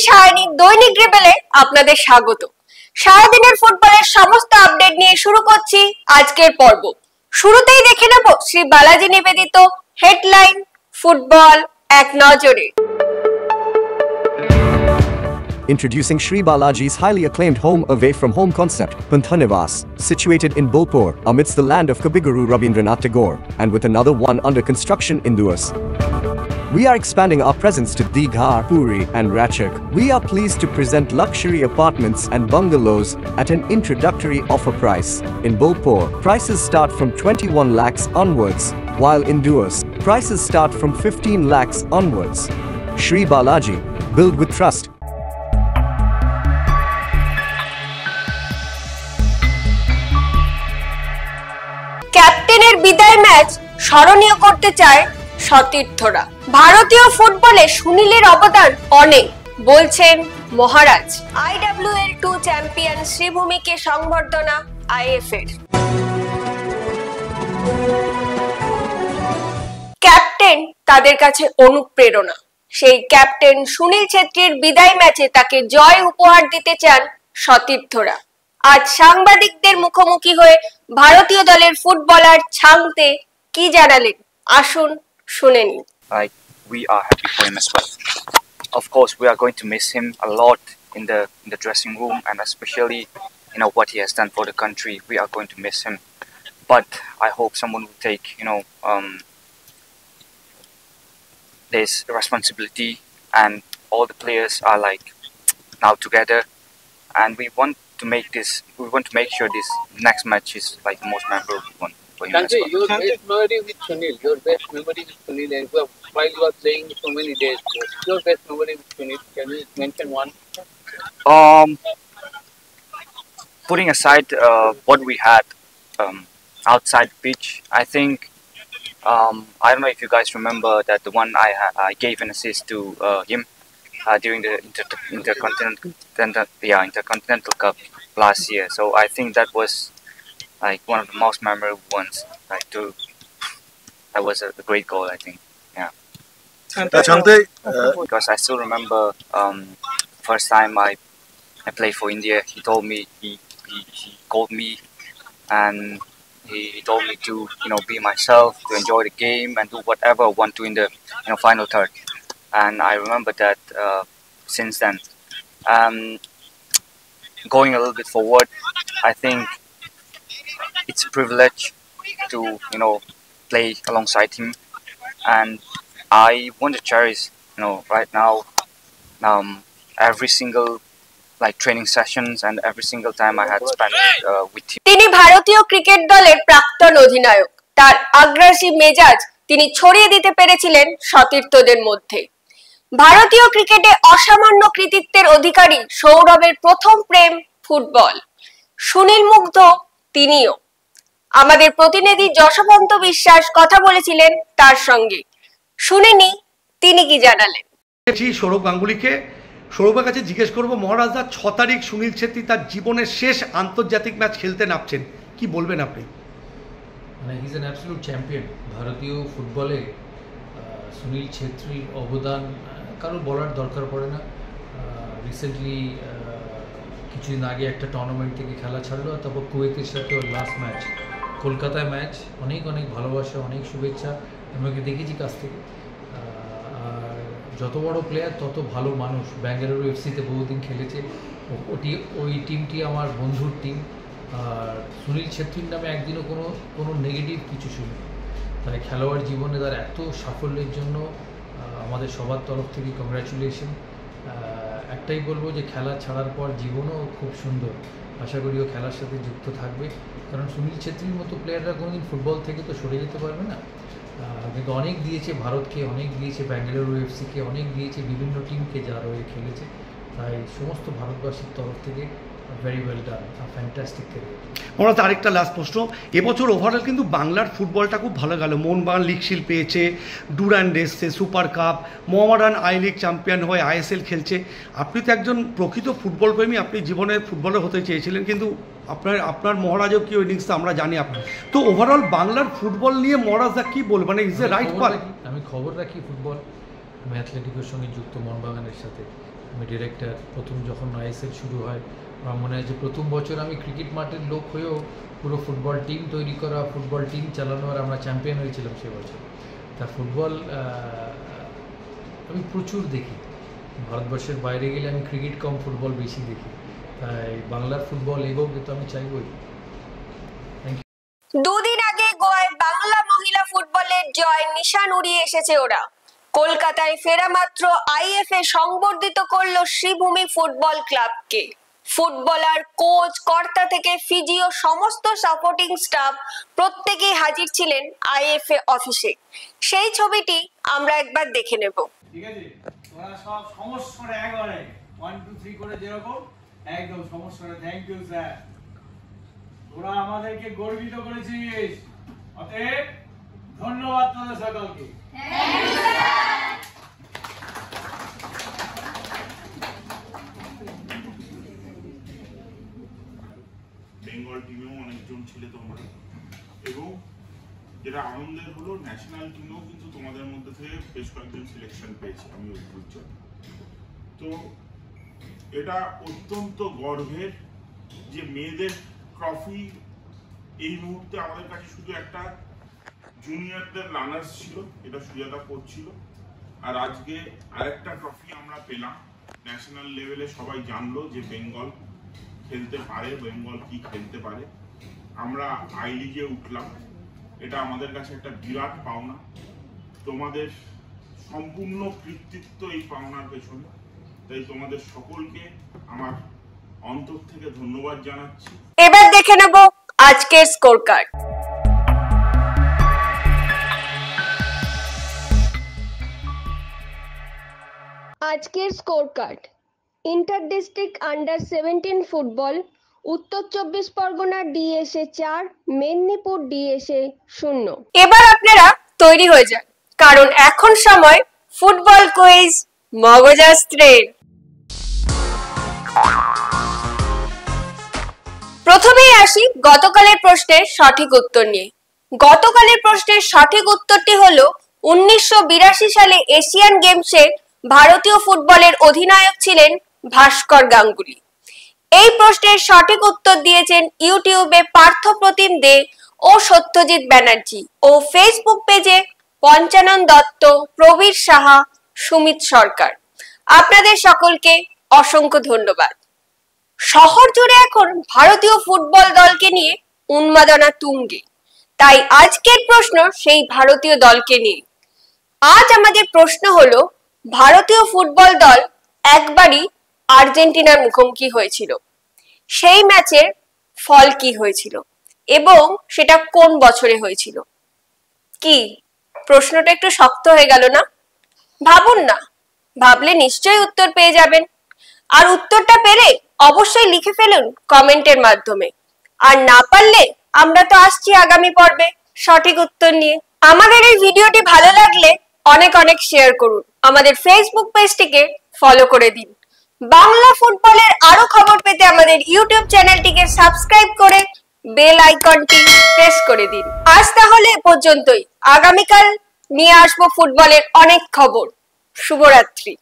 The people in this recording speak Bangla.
সায়নী দৈনিক রিবেলে আপনাদের স্বাগত। সারাদিনের ফুটবলের সমস্ত আপডেট নিয়ে শুরু করছি আজকের পর্ব। শুরুতেই দেখে নেব শ্রী বালাজি নিবেদিত হেডলাইন ফুটবল এক নজরে। Introducing Sri Balaji's highly acclaimed home away from home concept, Panthanivas, situated in Bolpur amidst the land of Kabiguru Rabindranath Tagore, and with another one under construction in Duas. We are expanding our presence to Digha, Puri and Ratchak. We are pleased to present luxury apartments and bungalows at an introductory offer price. In Bolpur, prices start from 21 lakhs onwards, while in Duas, prices start from 15 lakhs onwards. Sri Balaji, build with trust. ক্যাপ্টেনের বিদায় ম্যাচ স্মরণীয় করতে চায় সতীর্থরা। ভারতীয় ফুটবলে সুনীলের অবদান অনেক বলছেন মহারাজ। IWL2 চ্যাম্পিয়ন শ্রীভূমিকে সংবর্ধনা IF-এর। ক্যাপ্টেন তাদের কাছে অনুপ্রেরণা। সেই ক্যাপ্টেন সুনীল ছেত্রীর বিদায় ম্যাচে তাকে জয় উপহার দিতে চান সতীর্থরা। আজ সাংবাদিকদের মুখোমুখি হয়ে ভারতীয় দলের ফুটবলার ছাংতে কি জানালেন, আসুন শুনে নিন। We are happy for him as well. Of course, we are going to miss him a lot in the dressing room, and especially, what he has done for the country. We are going to miss him, but I hope someone will take, this responsibility, and all the players are now together, and we want to make sure this next match is the most memorable one for him as well. Your best memory with Sunil, and while you are playing so many days, your best memory with Sunil, can you mention one? Putting aside what we had outside the pitch, I think I don't know if you guys remember that the one I gave an assist to him during the Intercontinental Cup last year. So I think that was one of the most memorable ones. That was a great goal, I think. Yeah. Because I still remember first time I played for India. He told me he called me and he told me to be myself, to enjoy the game and do whatever I want to in the final third. And I remember that since then. Going a little bit forward, I think it's a privilege to play alongside him, and I want to cherish right now every single training sessions and every single time I had spent with him. তিনি ভারতীয় ক্রিকেট দলের প্রাক্তন অধিনায়ক। তার আগ্রাসী মেজাজ তিনি ছড়িয়ে দিতে পেরেছিলেন সতীর্থদের মধ্যে। ভারতীয় ক্রিকেটে অসামান্য কৃতিত্বের অধিকারী সৌরভের প্রথম প্রেম ফুটবল। সুনীল মুগ্ধ তিনিও। আমাদের প্রতিনিধি যশবন্ত বিশ্বাস কথা বলেছিলেন তার সঙ্গে, শুনেনি তিনি কি জানালেন। সৌরভ গাঙ্গুলিকে, সৌরভের কাছে জিজ্ঞেস করবো, মহারাজদা 6 তারিখ সুনীল ছেত্রী তার জীবনের শেষ আন্তর্জাতিক ম্যাচ খেলতে নামছেন, কি বলবেন আপনি? He is an absolute champion ভারতীয় ফুটবলে। সুনীল ছেত্রীর অবদান কারো বলার দরকার পড়ে না। রিসেন্টলি কিছুদিন আগে একটা টুর্নামেন্ট থেকে খেলা ছাড়লো, তারপর কুয়েতের সাথে ওর লাস্ট ম্যাচ, কলকাতায় ম্যাচ। অনেক অনেক ভালোবাসা, অনেক শুভেচ্ছা, আমাকে দেখেছি কাছ থেকে। আর যত বড় প্লেয়ার তত ভালো মানুষ। ব্যাঙ্গালুরু এফসিতে বহুদিন খেলেছে, ওই টিমটি আমার বন্ধুর টিম। আর সুনীল ছেত্রীর নামে একদিনও কোনো নেগেটিভ কিছু শুনি। তাই খেলোয়াড় জীবনে তার এত সাফল্যের জন্য আমাদের সবার তরফ থেকে কংগ্র্যাচুলেশন। একটাই বলবো যে খেলা ছাড়ার পর জীবনও খুব সুন্দর। আশা করি ও খেলার সাথে যুক্ত থাকবে, কারণ সুনীল ছেত্রীর মতো প্লেয়াররা কোনোদিন ফুটবল থেকে তো সরে যেতে পারবে না। কিন্তু অনেক দিয়েছে ভারতকে, অনেক দিয়েছে ব্যাঙ্গালুরু এফসিকে, অনেক দিয়েছে বিভিন্ন টিমকে যারা হয়ে খেলেছে। তাই সমস্ত ভারতবাসীর তরফ থেকে very well done, fantastic career. মনে আরেকটা লাস্ট প্রশ্ন, এবছর ওভারঅল কিন্তু বাংলার ফুটবলটা খুব ভালো গেল। মোহনবাগান লিগ শিল্ড পেয়েছে, ডুরান্ড এসছে, super cup, Mohammedan I league champion হয়ে ISL খেলছে। আপনি তো একজন প্রকৃত ফুটবল প্রেমী, আপনি জীবনে ফুটবলার হতে চেয়েছিলেন, কিন্তু আপনার মহারাজও কি ইনিংসটা আমরা জানি আপনি তো। ওভারঅল বাংলার ফুটবল নিয়ে মহারাজদা কি বলবেন, মানে ইজ এ রাইট পাথ? আমি খবর রাখি ফুটবল, আমি অ্যাথলেটিকের সঙ্গে যুক্ত, মোহনবাগানের সাথে। আমি ডিরেক্টর। প্রথম যখন আইএসএল শুরু হয় আমার মনে হয় যে প্রথম বছর আমি ক্রিকেট মাঠের লোক হয়েও পুরো ফুটবল টিম তৈরি করা, ফুটবল টিম চালানো, আর আমরা চ্যাম্পিয়ন হয়েছিলাম সে বছর। তা ফুটবল আমি প্রচুর দেখি, ভারতবর্ষের বাইরে গেলে আমি ক্রিকেট কম ফুটবল বেশি দেখি। তাই বাংলার ফুটবল এগোক, তো আমি চাইবই। দুদিন আগে গোয়ায় বাংলা মহিলা ফুটবলের জয় নিশান উড়িয়ে এসেছে ওরা। কলকাতায় ফেরা মাত্র আইএফএ সংবর্ধিত করলো শ্রীভূমি ফুটবল ক্লাবকে। ফুটবলার, কোচ, কর্তা থেকে ফিজিও সমস্ত সাপোর্টিং স্টাফ প্রত্যেকেই হাজির ছিলেন আইএফএ অফিসে। সেই ছবিটি আমরা একবার দেখে নেব। ঠিক আছে, তোরা সব সমস্যাটা একবারে 1 2 3 করে যেরকম একদম সমস্যাটা। থ্যাংক ইউ স্যার, তোরা আমাদেরকে গর্বিত করেছিস, অতএব ধন্যবাদ তোদের সকলকে। বেঙ্গল টিমেও অনেকজন ছিলে তোমরা, এবং যেটা আনন্দের হলো ন্যাশনাল টিমেও কিন্তু তোমাদের মধ্যে থেকে বেশ কয়েকজন সিলেকশন পেয়েছে, আমি অদ্ভুত জানি। তো এটা অত্যন্ত গর্বের যে মেয়েদের ট্রফি এই মুহূর্তে আমাদের কাছে শুধু একটা জুনিয়রদের রানার্স ছিল, এটা সুজাতা করছিল, আর আজকে আরেকটা ট্রফি আমরা পেলাম। ন্যাশনাল লেভেলে সবাই জানলো যে বেঙ্গল খেলতে পারে, বেঙ্গল কি খেলতে পারে। আমরা আই লিগে উঠলাম, এটা আমাদের কাছে একটা বিরাট পাওনা। তোমাদের সম্পূর্ণ কৃতিত্ব এই পাওনার পেছনে, তাই তোমাদের সকলকে আমার অন্তর থেকে ধন্যবাদ জানাচ্ছি। এবার দেখে নেব আজকের স্কোর কার্ড। আজকের score card: inter district under 17 football উত্তর 24 পরগনা ডিএসএ 4, মেদিনীপুর ডিএসএ 0। এবার আপনারা তৈরি হয়ে যান, কারণ এখন সময় ফুটবল কুইজ মগজাস্ত্রের। প্রথমেই আসি গতকালের প্রশ্নের সঠিক উত্তর নিয়ে। গতকালের প্রশ্নের সঠিক উত্তরটি হলো 1982 সালে এশিয়ান গেমসে ভারতীয় ফুটবলের অধিনায়ক ছিলেন ভাস্কর গাঙ্গুলি। এই প্রশ্নের সঠিক উত্তর দিয়েছেন ইউটিউবে পার্থপ্রতিম দে ও সত্যজিৎ ব্যানার্জি, ও ফেসবুক পেজে পঞ্চানন দত্ত, প্রবীর সাহা, সুমিত সরকার। আপনাদের সকলকে অসংখ্য ধন্যবাদ। শহর জুড়ে এখন ভারতীয় ফুটবল দলকে নিয়ে উন্মাদনা তুঙ্গে, তাই আজকের প্রশ্ন সেই ভারতীয় দলকে নিয়ে। আজ আমাদের প্রশ্ন হলো, ভারতীয় ফুটবল দল একবারই আর্জেন্টিনার মুখোমুখি হয়েছিল, সেই ম্যাচের ফল কি হয়েছিল এবং সেটা কোন বছরে হয়েছিল? কি প্রশ্নটা একটু শক্ত হয়ে গেল না? ভাবুন না, ভাবলে নিশ্চয়ই উত্তর পেয়ে যাবেন। আর উত্তরটা পেলে অবশ্যই লিখে ফেলুন কমেন্টের মাধ্যমে। আর না পারলে আমরা তো আসছি আগামী পর্বে সঠিক উত্তর নিয়ে। আমাদের এই ভিডিওটি ভালো লাগলে অনেক অনেক শেয়ার করুন, আমাদের ফেসবুক পেজটিকে ফলো করে দিন। বাংলা ফুটবলের আরো খবর পেতে আমাদের ইউটিউব চ্যানেলটিকে সাবস্ক্রাইব করে বেল আইকনটি প্রেস করে দিন। আজ তাহলে এ পর্যন্তই, আগামীকাল নিয়ে আসবো ফুটবলের অনেক খবর। শুভরাত্রি।